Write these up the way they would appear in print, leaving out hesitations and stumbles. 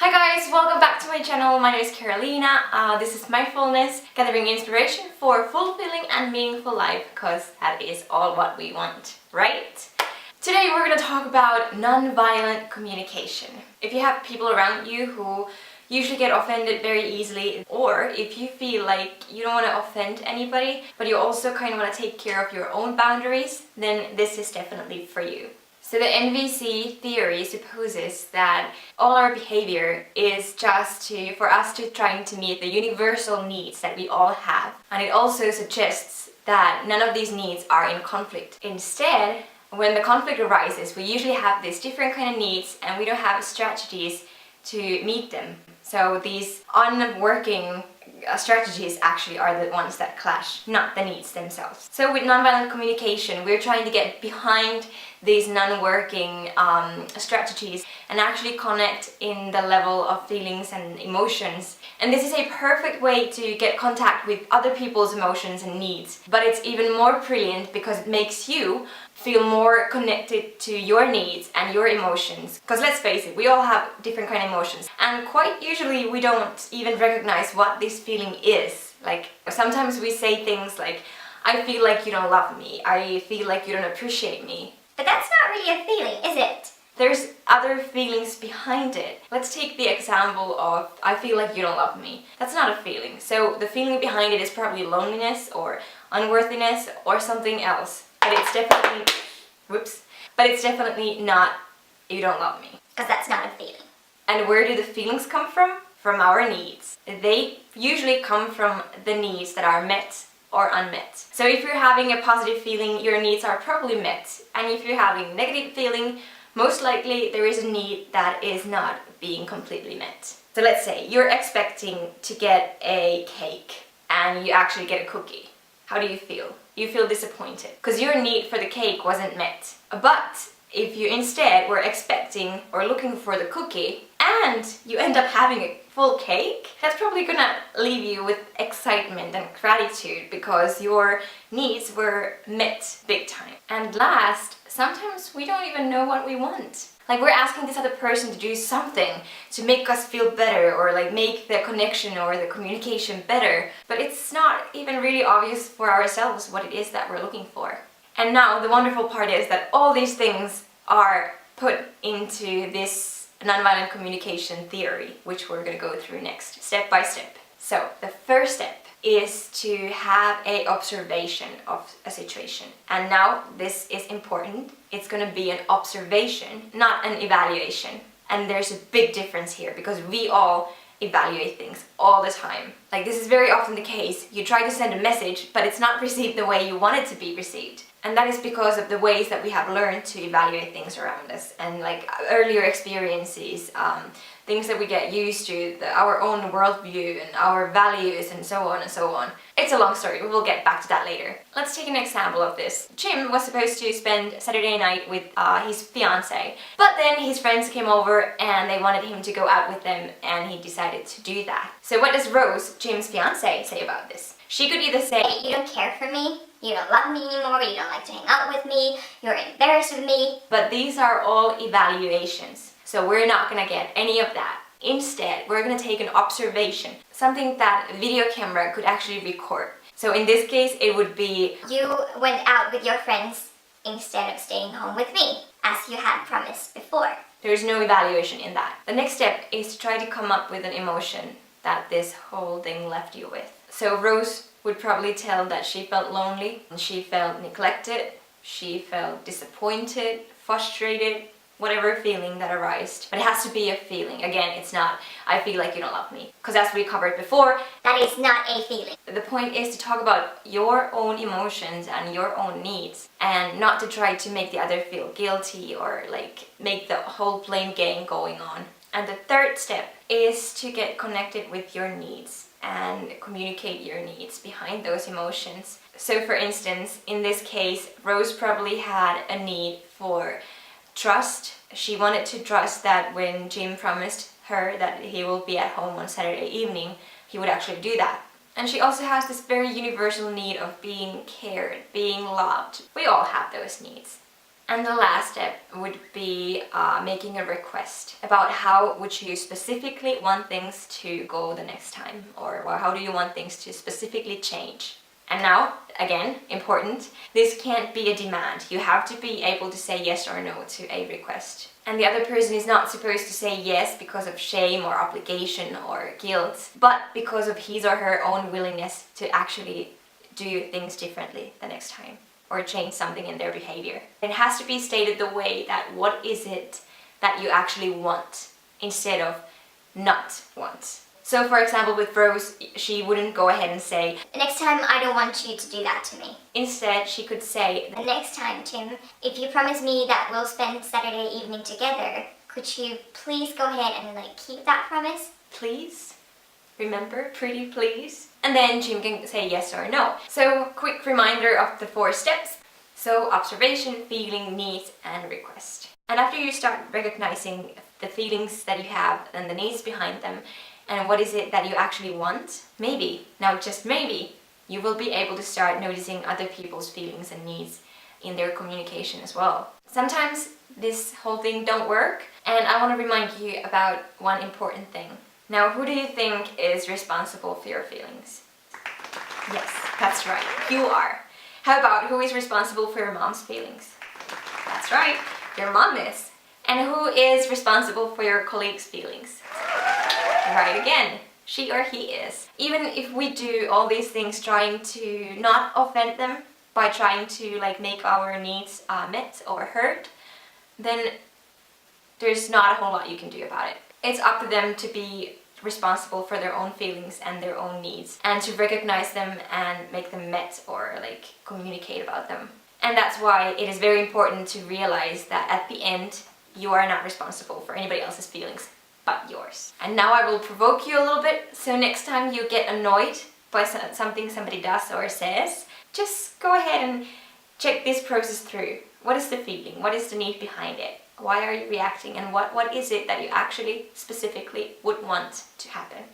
Hi guys, welcome back to my channel. My name is Karoliina. This is mindfulness, gathering inspiration for fulfilling and meaningful life, because that is all what we want, right? Today we're going to talk about non-violent communication. If you have people around you who usually get offended very easily, or if you feel like you don't want to offend anybody, but you also kind of want to take care of your own boundaries, then this is definitely for you. So the NVC theory supposes that all our behavior is just for us to trying to meet the universal needs that we all have. And it also suggests that none of these needs are in conflict. Instead, when the conflict arises, we usually have these different kind of needs and we don't have strategies to meet them. So these unworking strategies actually are the ones that clash, not the needs themselves. So with nonviolent communication, we're trying to get behind these non-working strategies and actually connect in the level of feelings and emotions. And this is a perfect way to get contact with other people's emotions and needs. But it's even more brilliant because it makes you feel more connected to your needs and your emotions. Because let's face it, we all have different kind of emotions. And quite usually we don't even recognize what this feeling is. Like sometimes we say things like, I feel like you don't love me. I feel like you don't appreciate me. But that's not really a feeling, is it? There's other feelings behind it. Let's take the example of, I feel like you don't love me. That's not a feeling. So the feeling behind it is probably loneliness or unworthiness or something else. But it's definitely, but it's definitely not, you don't love me. Because that's not a feeling. And where do the feelings come from? From our needs. They usually come from the needs that are met or unmet. So if you're having a positive feeling, your needs are probably met. And if you're having a negative feeling, most likely there is a need that is not being completely met. So let's say you're expecting to get a cake and you actually get a cookie. How do you feel? You feel disappointed because your need for the cake wasn't met. But if you instead were expecting or looking for the cookie and you end up having a full cake, that's probably gonna leave you with excitement and gratitude because your needs were met big time. And last, sometimes we don't even know what we want. Like we're asking this other person to do something to make us feel better or like make the connection or the communication better, but it's not even really obvious for ourselves what it is that we're looking for. And now the wonderful part is that all these things are put into this nonviolent communication theory, which we're going to go through next, step by step. So the first step is to have an observation of a situation. And now this is important. It's going to be an observation, not an evaluation. And there's a big difference here because we all evaluate things all the time. Like this is very often the case. You try to send a message, but it's not received the way you want it to be received. And that is because of the ways that we have learned to evaluate things around us and like earlier experiences, things that we get used to, our own worldview and our values and so on and so on. It's a long story, we will get back to that later. Let's take an example of this. Jim was supposed to spend Saturday night with his fiancée, but then his friends came over and they wanted him to go out with them and he decided to do that. So what does Rose, Jim's fiancée, say about this? She could either say, you don't care for me, you don't love me anymore, you don't like to hang out with me, you're embarrassed of me. But these are all evaluations. So we're not gonna get any of that. Instead, we're gonna take an observation, something that a video camera could actually record. So in this case, it would be, you went out with your friends instead of staying home with me, as you had promised before. There's no evaluation in that. The next step is to try to come up with an emotion that this whole thing left you with. So Rose would probably tell that she felt lonely, and she felt neglected, she felt disappointed, frustrated, whatever feeling that arises. But it has to be a feeling. Again, it's not, I feel like you don't love me. Because as we covered before, that is not a feeling. The point is to talk about your own emotions and your own needs and not to try to make the other feel guilty or like make the whole blame game going on. And the third step is to get connected with your needs and communicate your needs behind those emotions. So for instance, in this case, Rose probably had a need for trust. She wanted to trust that when Jim promised her that he will be at home on Saturday evening, he would actually do that. And she also has this very universal need of being cared, being loved. We all have those needs. And the last step would be making a request about how would you specifically want things to go the next time, or how do you want things to specifically change. And now, again, important, this can't be a demand. You have to be able to say yes or no to a request. And the other person is not supposed to say yes because of shame or obligation or guilt, but because of his or her own willingness to actually do things differently the next time, or change something in their behavior. It has to be stated the way that what is it that you actually want instead of not want. So for example, with Rose, she wouldn't go ahead and say, next time I don't want you to do that to me. Instead, she could say, the next time, Tim, if you promise me that we'll spend Saturday evening together, could you please go ahead and keep that promise? Please? Remember, pretty please? And then Jim can say yes or no. So, quick reminder of the 4 steps. So, observation, feeling, needs, and request. And after you start recognizing the feelings that you have and the needs behind them, and what is it that you actually want, maybe, now just maybe, you will be able to start noticing other people's feelings and needs in their communication as well. Sometimes this whole thing don't work, and I want to remind you about one important thing. Now, who do you think is responsible for your feelings? Yes, that's right, you are. How about who is responsible for your mom's feelings? That's right, your mom is. And who is responsible for your colleagues' feelings? Right again, she or he is. Even if we do all these things trying to not offend them, by trying to make our needs met or heard, then there's not a whole lot you can do about it. It's up to them to be responsible for their own feelings and their own needs, and to recognize them and make them met or communicate about them. And that's why it is very important to realize that at the end, you are not responsible for anybody else's feelings but yours. And now I will provoke you a little bit, so next time you get annoyed by something somebody does or says, just go ahead and check this process through. What is the feeling? What is the need behind it? Why are you reacting? And what is it that you actually specifically would want to happen?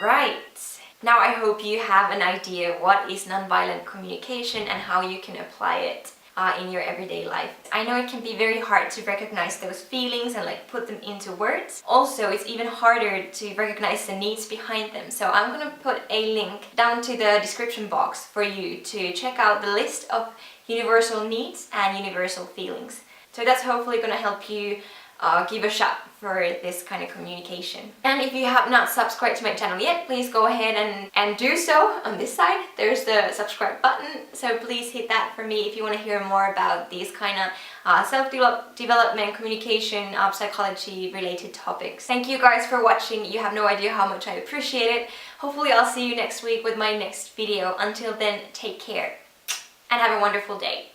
Alright, now I hope you have an idea what is nonviolent communication and how you can apply it in your everyday life. I know it can be very hard to recognize those feelings and put them into words. Also, it's even harder to recognize the needs behind them. So I'm gonna put a link down to the description box for you to check out the list of universal needs and universal feelings. So that's hopefully gonna help you give a shot for this kind of communication. And if you have not subscribed to my channel yet, please go ahead and do so. On this side, there's the subscribe button, so please hit that for me if you want to hear more about these kind of self-development, communication, psychology related topics. Thank you guys for watching. You have no idea how much I appreciate it. Hopefully I'll see you next week with my next video. Until then, take care and have a wonderful day.